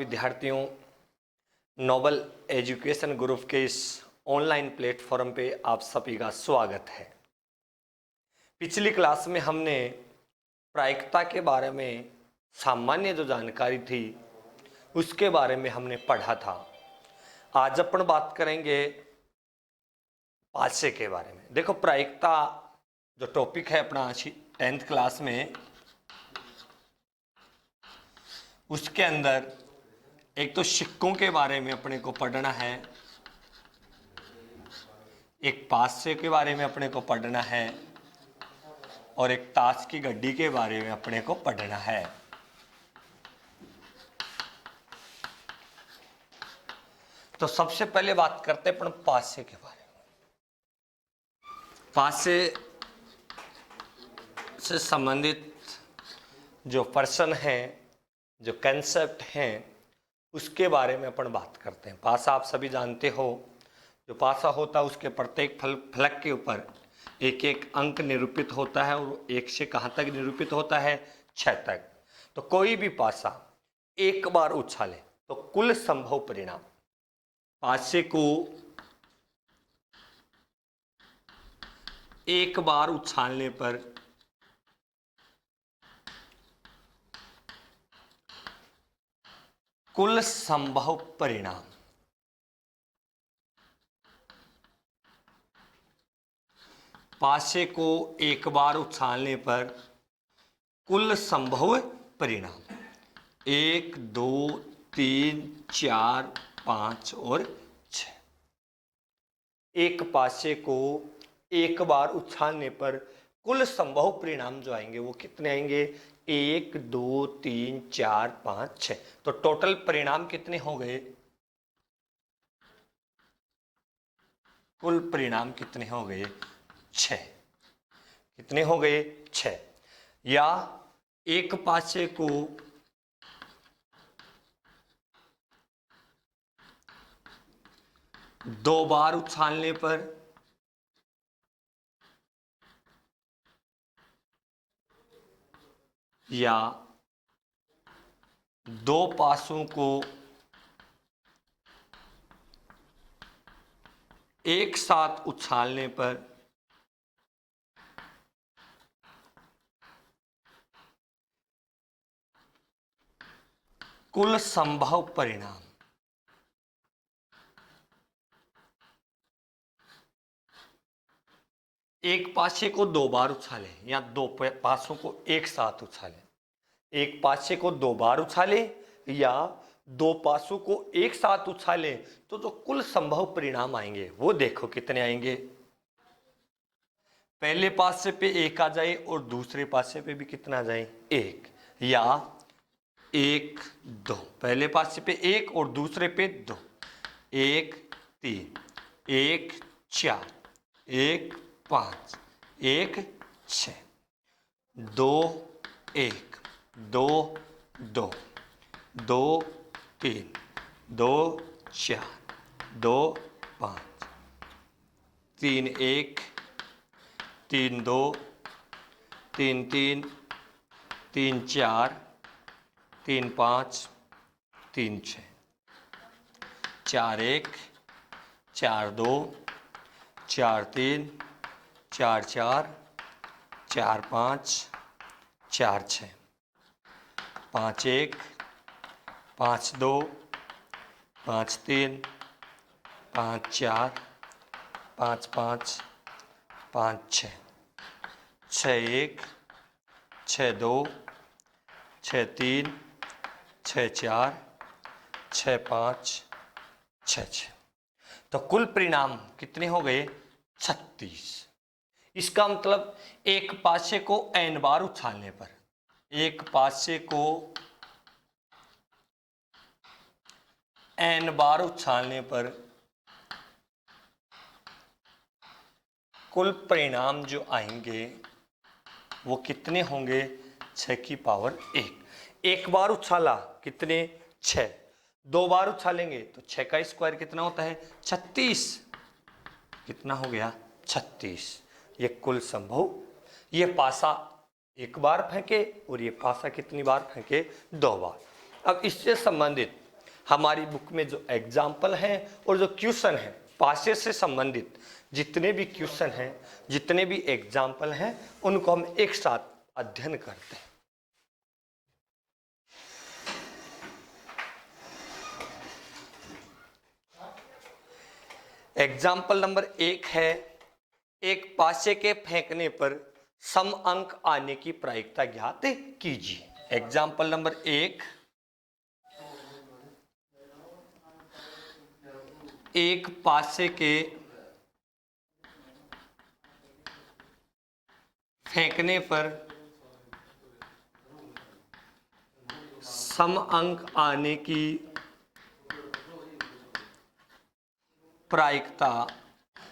विद्यार्थियों, Nobel education group के इस ऑनलाइन प्लेटफॉर्म पे आप सभी का स्वागत है। पिछली क्लास में हमने प्रायिकता के बारे में सामान्य जो जानकारी थी उसके बारे में हमने पढ़ा था। आज अपन बात करेंगे पासे के बारे में। देखो, प्रायिकता जो टॉपिक है अपना 10th क्लास में, उसके अंदर एक तो सिक्कों के बारे में अपने को पढ़ना है, एक पासे के बारे में अपने को पढ़ना है और एक ताश की गड्डी के बारे में अपने को पढ़ना है। तो सबसे पहले बात करते हैं अपन पासे के बारे में। पासे से संबंधित जो पर्सन है, जो कंसेप्ट हैं, उसके बारे में अपन बात करते हैं। पासा आप सभी जानते हो, जो पासा होता है उसके प्रत्येक फलक के ऊपर एक एक अंक निरूपित होता है और 1 से कहाँ तक निरूपित होता है, 6 तक। तो कोई भी पासा एक बार उछाले तो कुल संभव परिणाम, पासे को एक बार उछालने पर कुल संभव परिणाम, पासे को एक बार उछालने पर कुल संभव परिणाम 1, 2, 3, 4, 5 और 6। एक पासे को एक बार उछालने पर कुल संभव परिणाम जो आएंगे वो कितने आएंगे? 1, 2, 3, 4, 5, 6। तो टोटल परिणाम कितने हो गए? कुल परिणाम कितने हो गए? 6। कितने हो गए? 6। या एक पासे को दो बार उछालने पर या दो पासों को एक साथ उछालने पर कुल संभव परिणाम, एक पासे को दो बार उछाले या दो पासों को एक साथ उछाले, एक पासे को दो बार उछाले या दो पासों को एक साथ उछाले, तो जो कुल संभव परिणाम आएंगे वो देखो कितने आएंगे। पहले पासे पे 1 आ जाए और दूसरे पासे पे भी कितना आ जाए? 1। या 1, 2, पहले पासे पे 1 और दूसरे पे 2, 1, 3, 1, 4, 1, 5, 1, 6, 2, 1, 2, 2, 2, 3, 2, 4, 2, 5, 3, 1, 3, 2, 3, 3, 3, 4, 3, 5, 3, 6, 4, 1, 4, 2, 4, 3, 4, 4, 4, 5, 4, 6, 5, 1, 5, 2, 5, 3, 5, 4, 5, 5, 5, 6, 6, 1, 6, 2, 6, 3, 6, 4, 6, 5, 6, 6। तो कुल परिणाम कितने हो गए? 36। इसका मतलब एक पासे को n बार उछालने पर, एक पासे को n बार उछालने पर कुल परिणाम जो आएंगे वो कितने होंगे? 6 की पावर 1। एक बार उछाला कितने? 6। दो बार उछालेंगे तो 6 का स्क्वायर कितना होता है? 36। कितना हो गया? 36। ये कुल संभव, ये पासा एक बार फेंके और ये पासा कितनी बार फेंके? 2 बार। अब इससे संबंधित हमारी बुक में जो एग्जाम्पल हैं और जो क्वेश्चन है पासे से संबंधित जितने भी क्वेश्चन हैं, जितने भी एग्जाम्पल हैं, उनको हम एक साथ अध्ययन करते हैं। एग्जाम्पल नंबर 1 है, एक पासे के फेंकने पर सम अंक आने की प्रायिकता ज्ञात कीजिए। एग्जाम्पल नंबर 1, एक पासे के फेंकने पर सम अंक आने की प्रायिकता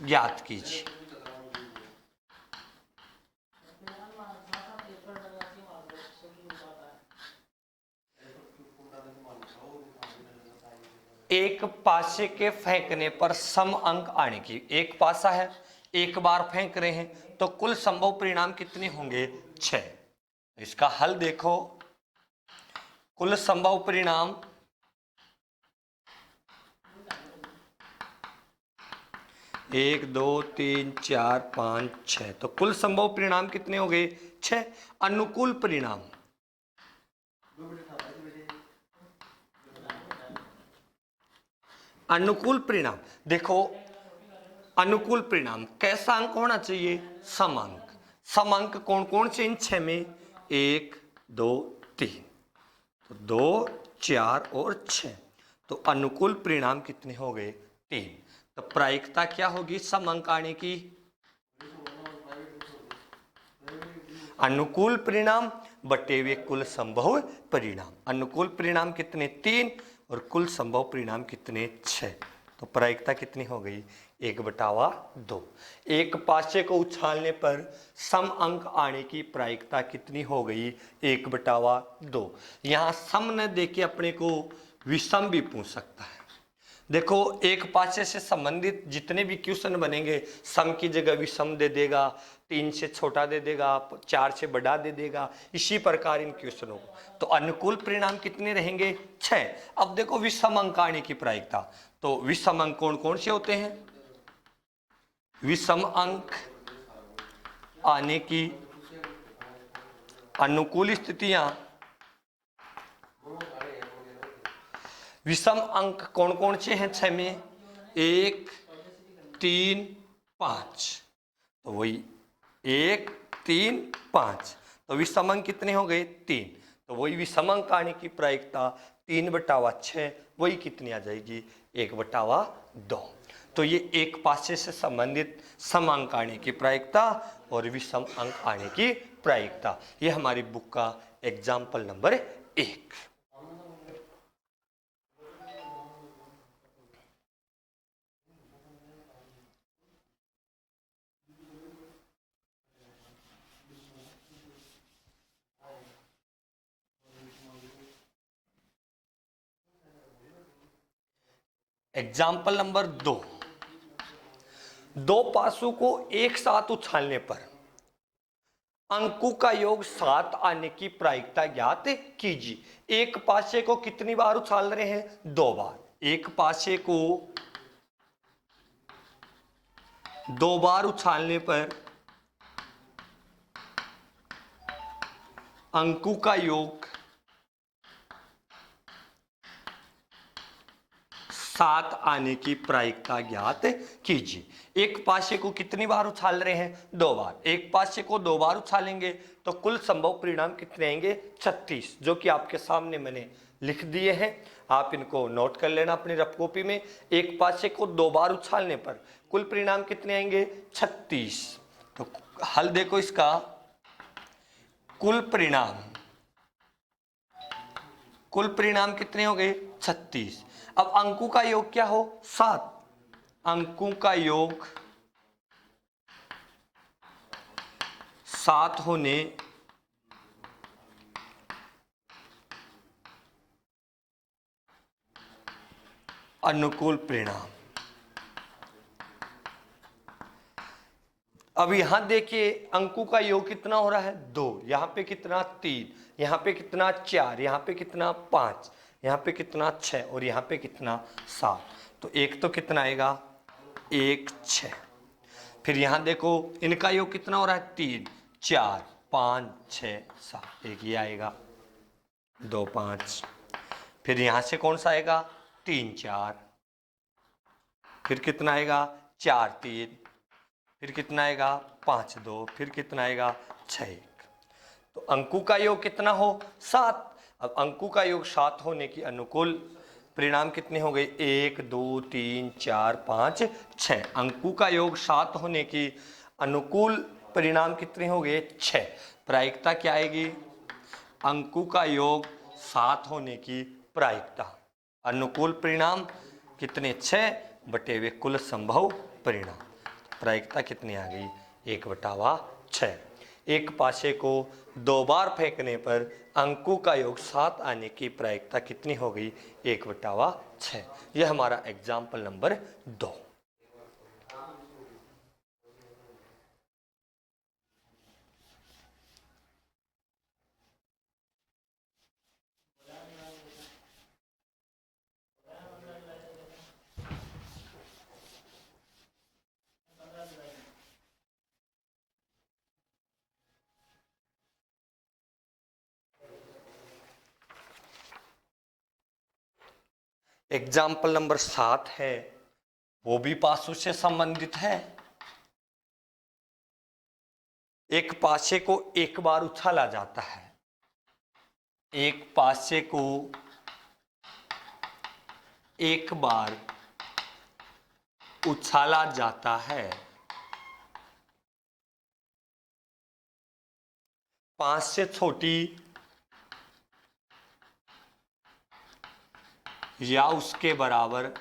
ज्ञात कीजिए। एक पासे के फेंकने पर सम अंक आने की, एक पासा है, एक बार फेंक रहे हैं तो कुल संभव परिणाम कितने होंगे? 6। इसका हल देखो, कुल संभव परिणाम 1 2 3 4 5 6, तो कुल संभव परिणाम कितने हो गए? 6। अनुकूल परिणाम, अनुकूल परिणाम देखो, अनुकूल परिणाम कैसा अंक होना चाहिए? सम अंक। सम अंक कौन कौन से इन 6 में? 1 2 3, तो 2 4 और 6, तो अनुकूल परिणाम कितने हो गए? 3। तो प्रायिकता क्या होगी सम अंक आने की? अनुकूल परिणाम बटे हुए कुल संभव परिणाम। अनुकूल परिणाम कितने? 3, और कुल संभव परिणाम कितने? 6। तो प्रायिकता कितनी हो गई? 1/2। एक पासे को उछालने पर सम अंक आने की प्रायिकता कितनी हो गई? 1/2। यहाँ सम न देके अपने को विषम भी पूछ सकता है। देखो, एक पासे से संबंधित जितने भी क्वेश्चन बनेंगे, सम की जगह विषम दे देगा, 3 से छोटा दे देगा, 4 से बड़ा दे देगा, इसी प्रकार इन क्वेश्चनों को। तो अनुकूल परिणाम कितने रहेंगे? 6। अब देखो विषम अंक आने की प्रायिकता, तो विषम अंक कौन कौन से होते हैं? विषम अंक आने की अनुकूल स्थितियां, विषम अंक कौन कौन से हैं 6 में? 1 3 5, तो वही 1 3 5, तो विषम अंक कितने हो गए? 3। तो वही विषम अंक आने की प्रायिकता 3/6, वही कितनी आ जाएगी? 1/2। तो ये एक पासे से संबंधित सम अंक आने की प्रायिकता और विषम अंक आने की प्रायिकता, ये हमारी बुक का एग्जाम्पल नंबर 1। एग्जाम्पल नंबर 2, दो पासों को एक साथ उछालने पर अंकों का योग 7 आने की प्रायिकता ज्ञात कीजिए। एक पासे को कितनी बार उछाल रहे हैं? 2 बार। एक पासे को 2 बार उछालने पर अंकों का योग 7 आने की प्रायिकता ज्ञात कीजिए। एक पासे को कितनी बार उछाल रहे हैं? 2 बार। एक पासे को 2 बार उछालेंगे तो कुल संभव परिणाम कितने आएंगे? 36, जो कि आपके सामने मैंने लिख दिए हैं, आप इनको नोट कर लेना अपनी रफ कॉपी में। एक पासे को 2 बार उछालने पर कुल परिणाम कितने आएंगे? 36। तो हल देखो इसका, कुल परिणाम कितने हो गए? 36। अब अंकों का योग क्या हो? 7। अंकों का योग 7 होने अनुकूल परिणाम। अब यहां देखिए अंकों का योग कितना हो रहा है? 2। यहां पे कितना? 3। यहां पे कितना? 4। यहां पे कितना? 5। यहाँ पे कितना 6 और यहाँ पे कितना 7, तो एक तो कितना आएगा 1 6। फिर यहाँ देखो इनका योग कितना हो रहा है 3 4 5 6 7, एक ये आएगा 2 5। फिर यहाँ से कौन सा आएगा 3 4, फिर कितना आएगा 4 3, फिर कितना आएगा 5 2, फिर कितना आएगा 6 1। तो अंकों का योग कितना हो 7। अब अंकों का योग 7 होने की अनुकूल परिणाम कितने हो गए 1 2 3 4 5 6। अंकों का योग 7 होने की अनुकूल परिणाम कितने हो गए 6। प्रायिकता क्या आएगी, अंकों का योग 7 होने की प्रायिकता, अनुकूल परिणाम कितने 6 बटे वे कुल संभव परिणाम। प्रायिकता कितनी आ गई 1/6। एक पासे को 2 बार फेंकने पर अंकों का योग 7 आने की प्रायिकता कितनी हो गई 1/6। यह हमारा एग्जाम्पल नंबर 2। एग्जाम्पल नंबर 7 है, वो भी पासों से संबंधित है। एक पासे को एक बार उछाला जाता है, एक पासे को एक बार उछाला जाता है, 5 से छोटी या उसके बराबर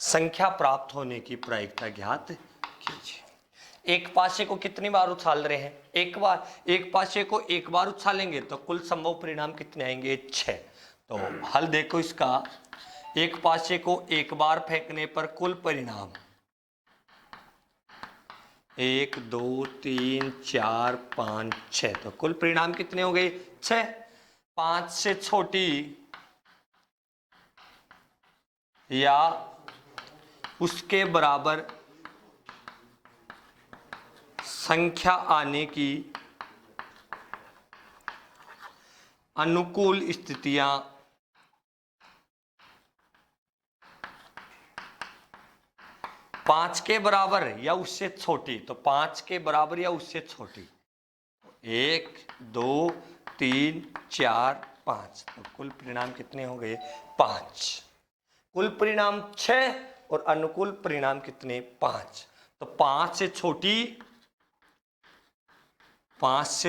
संख्या प्राप्त होने की प्रायिकता ज्ञात कीजिए। एक पासे को कितनी बार उछाल रहे हैं, एक बार। एक पासे को एक बार उछालेंगे तो कुल संभव परिणाम कितने आएंगे 6। तो हल देखो इसका, एक पासे को एक बार फेंकने पर कुल परिणाम 1 2 3 4 5 6, तो कुल परिणाम कितने हो गए 6। 5 से छोटी या उसके बराबर संख्या आने की अनुकूल स्थितियां 5 के बराबर या उससे छोटी, तो 5 के बराबर या उससे छोटी 1 2 3 4 5, तो कुल परिणाम कितने हो गए 5। कुल परिणाम 6 और अनुकूल परिणाम कितने 5। तो 5 से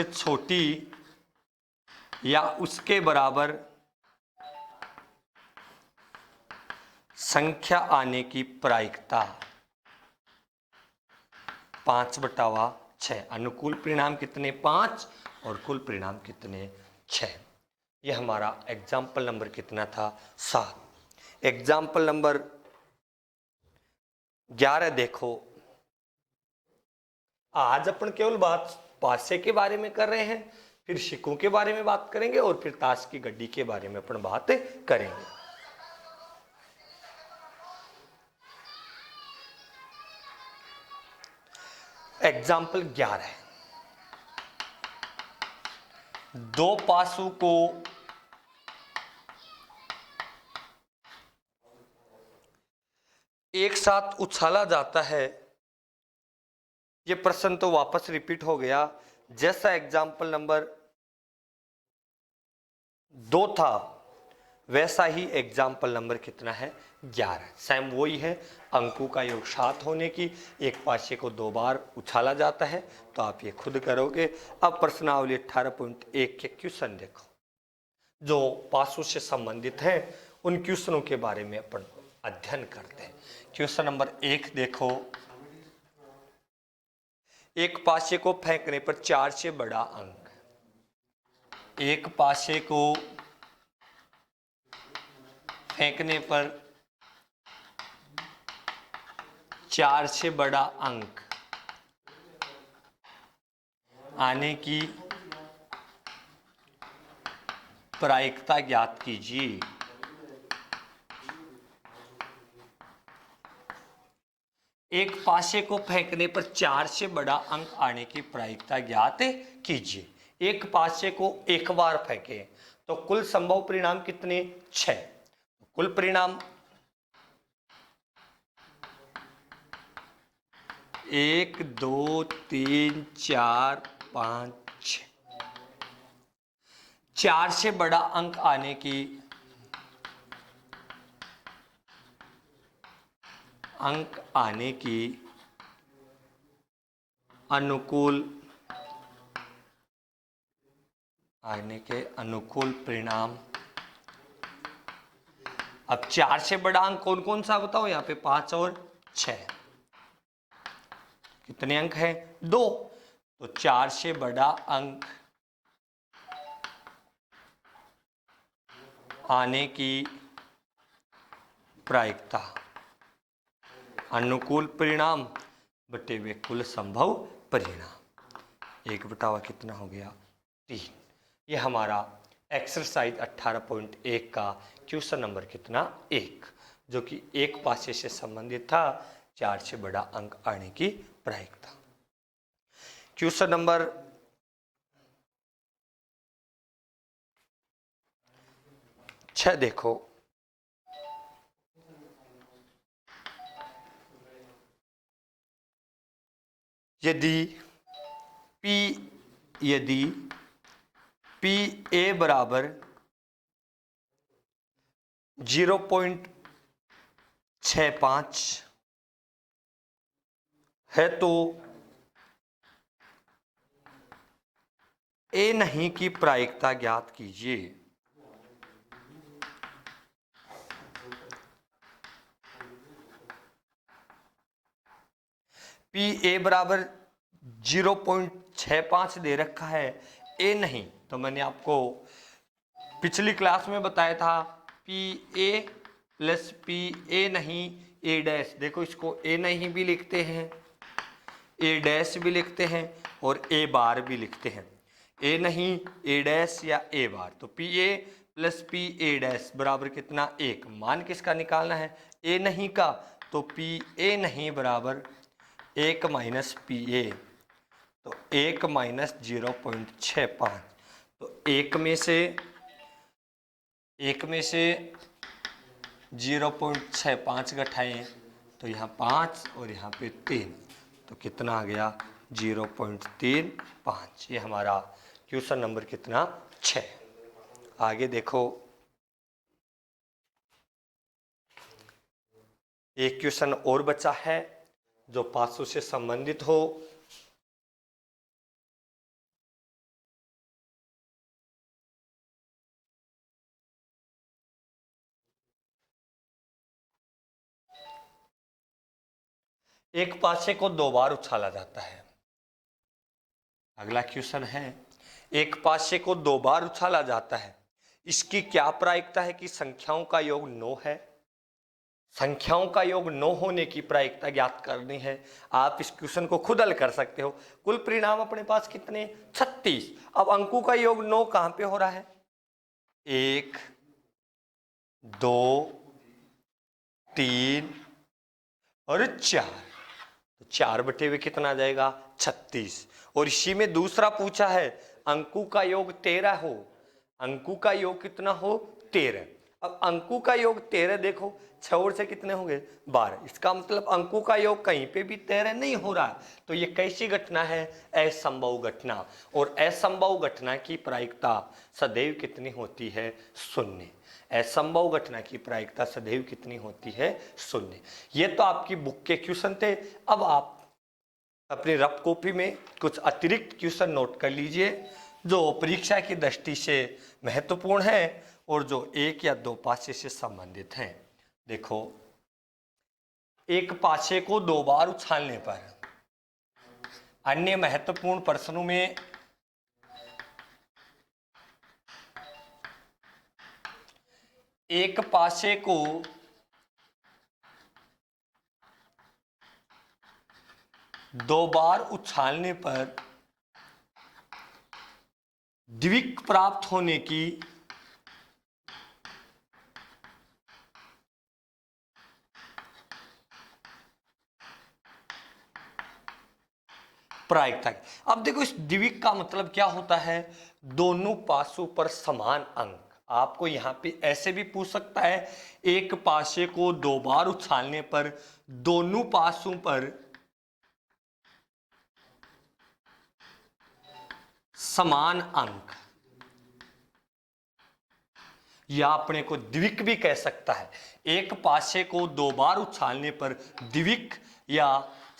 छोटी या उसके बराबर संख्या आने की प्रायिकता 5/6। अनुकूल परिणाम कितने 5 और कुल परिणाम कितने 6। यह हमारा एग्जाम्पल नंबर कितना था 7। एग्जाम्पल नंबर 11 देखो। आज अपन केवल बात पासे के बारे में कर रहे हैं, फिर सिक्कों के बारे में बात करेंगे और फिर ताश की गड्डी के बारे में अपन बात करेंगे। एग्जाम्पल 11, 2 पासों को एक साथ उछाला जाता है। ये प्रश्न तो वापस रिपीट हो गया, जैसा एग्जाम्पल नंबर 2 था वैसा ही एग्जाम्पल नंबर कितना है 11। सेम वही है, अंकों का योग 7 होने की, एक पासे को 2 बार उछाला जाता है, तो आप ये खुद करोगे। अब प्रश्नावली 18.1 के क्वेश्चन देखो, जो पासों से संबंधित हैं उन क्वेश्चनों के बारे में अपन अध्ययन करते हैं। क्वेश्चन नंबर 1 देखो, एक पासे को फेंकने पर 4 से बड़ा अंक, एक पासे को फेंकने पर 4 से बड़ा अंक आने की प्रायिकता ज्ञात कीजिए। एक पासे को फेंकने पर 4 से बड़ा अंक आने की प्रायिकता ज्ञात कीजिए। एक पासे को एक बार फेंके तो कुल संभव परिणाम कितने? 6। कुल परिणाम 1 2 3 4 5 6। 4 से बड़ा अंक आने की अनुकूल परिणाम। अब 4 से बड़ा अंक कौन कौन सा बताओ? यहाँ पे 5 और 6। कितने अंक हैं? 2। तो 4 से बड़ा अंक आने की प्रायिकता अनुकूल परिणाम बटे वे कुल संभव परिणाम। 1/, कितना हो गया? 3। ये हमारा एक्सरसाइज 18.1 का क्वेश्चन नंबर कितना? 1, जो कि एक पासे से संबंधित था, 4 से बड़ा अंक आने की प्रायिकता। क्वेश्चन नंबर 6 देखो। यदि पी ए बराबर 0.65 है तो ए नहीं की प्रायिकता ज्ञात कीजिए। पी ए बराबर 0.65 दे रखा है, ए नहीं, तो मैंने आपको पिछली क्लास में बताया था P A plus P A नहीं ए डैश। देखो इसको ए नहीं भी लिखते हैं, ए डैश भी लिखते हैं और ए बार भी लिखते हैं। ए नहीं ए डैश या ए बार। तो P A plus P A dash बराबर कितना? 1। मान किसका निकालना है? ए नहीं का। तो पी ए नहीं बराबर 1 माइनस पी ए, तो 1 माइनस 0.65। तो 1 में से 0.65 घटाएं तो यहाँ 5 और यहाँ पे 3, तो कितना आ गया? 0.35। ये हमारा क्वेश्चन नंबर कितना? 6। आगे देखो, एक क्वेश्चन और बचा है जो पासों से संबंधित हो। एक पासे को 2 बार उछाला जाता है। अगला क्वेश्चन है, एक पासे को 2 बार उछाला जाता है, इसकी क्या प्रायिकता है कि संख्याओं का योग 9 है? संख्याओं का योग 9 होने की प्रायिकता ज्ञात करनी है। आप इस क्वेश्चन को खुद हल कर सकते हो। कुल परिणाम अपने पास कितने? 36। अब अंकों का योग 9 कहां पे हो रहा है? 1 2 3 और 4। तो 4 बटे हुए कितना आ जाएगा? 36। और इसी में दूसरा पूछा है अंकों का योग 13 हो। अंकों का योग कितना हो? 13। अब अंकों का योग 13, देखो 6 और से कितने होंगे? 12। इसका मतलब अंकों का योग कहीं पे भी 13 नहीं हो रहा है। तो ये कैसी घटना है? असंभव घटना। और असंभव घटना की प्रायिकता सदैव कितनी होती है? 0। असंभव घटना की प्रायिकता सदैव कितनी होती है? 0। ये तो आपकी बुक के क्वेश्चन थे। अब आप अपनी रफ कॉपी में कुछ अतिरिक्त क्वेश्चन नोट कर लीजिए जो परीक्षा की दृष्टि से महत्वपूर्ण है और जो 1 या 2 पासे से संबंधित हैं। देखो, एक पासे को 2 बार उछालने पर अन्य महत्वपूर्ण प्रश्नों में एक पासे को 2 बार उछालने पर द्विक प्राप्त होने की प्रायिकता। अब देखो इस द्विक का मतलब क्या होता है, दोनों पासों पर समान अंक। आपको यहां पे ऐसे भी पूछ सकता है, एक पासे को 2 बार उछालने पर दोनों पासों पर समान अंक, या अपने को द्विक भी कह सकता है। एक पासे को 2 बार उछालने पर द्विक या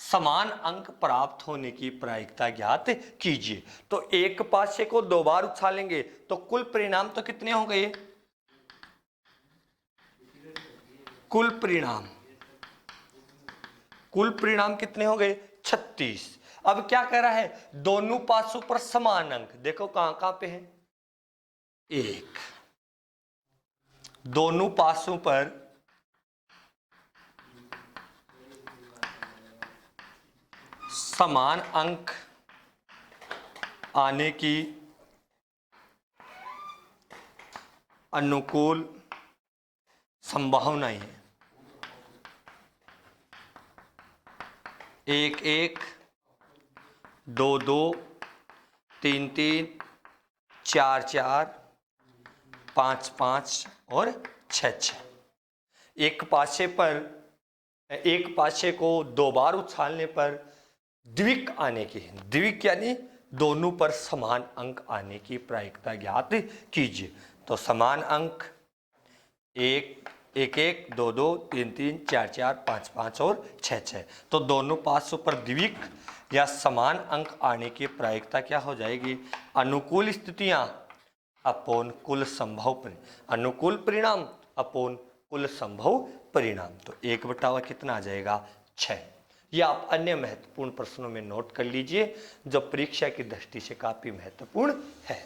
समान अंक प्राप्त होने की प्रायिकता ज्ञात कीजिए। तो एक पासे को 2 बार उछालेंगे तो कुल परिणाम तो कितने हो गए, कुल परिणाम कितने हो गए, 36। अब क्या कह रहा है, दोनों पासों पर समान अंक, देखो कहां कहां पे है, एक, दोनों पासों पर समान अंक आने की अनुकूल संभावनाएं है। 1 1, 2 2, 3 3, 4 4, 5 5 और 6 6। एक पासे को 2 बार उछालने पर द्विक आने की, द्विक यानी दोनों पर समान अंक आने की प्रायिकता ज्ञात कीजिए। तो समान अंक 1 1, 2 2, 3 3, 4 4, 5 5 और 6 6। तो दोनों पासों पर द्विक या समान अंक आने की प्रायिकता क्या हो जाएगी, अनुकूल स्थितियां अपोन कुल संभव अनुकूल परिणाम अपोन कुल संभव परिणाम। तो 1/, कितना आ जाएगा, 6। यह आप अन्य महत्वपूर्ण प्रश्नों में नोट कर लीजिए जो परीक्षा की दृष्टि से काफी महत्वपूर्ण है।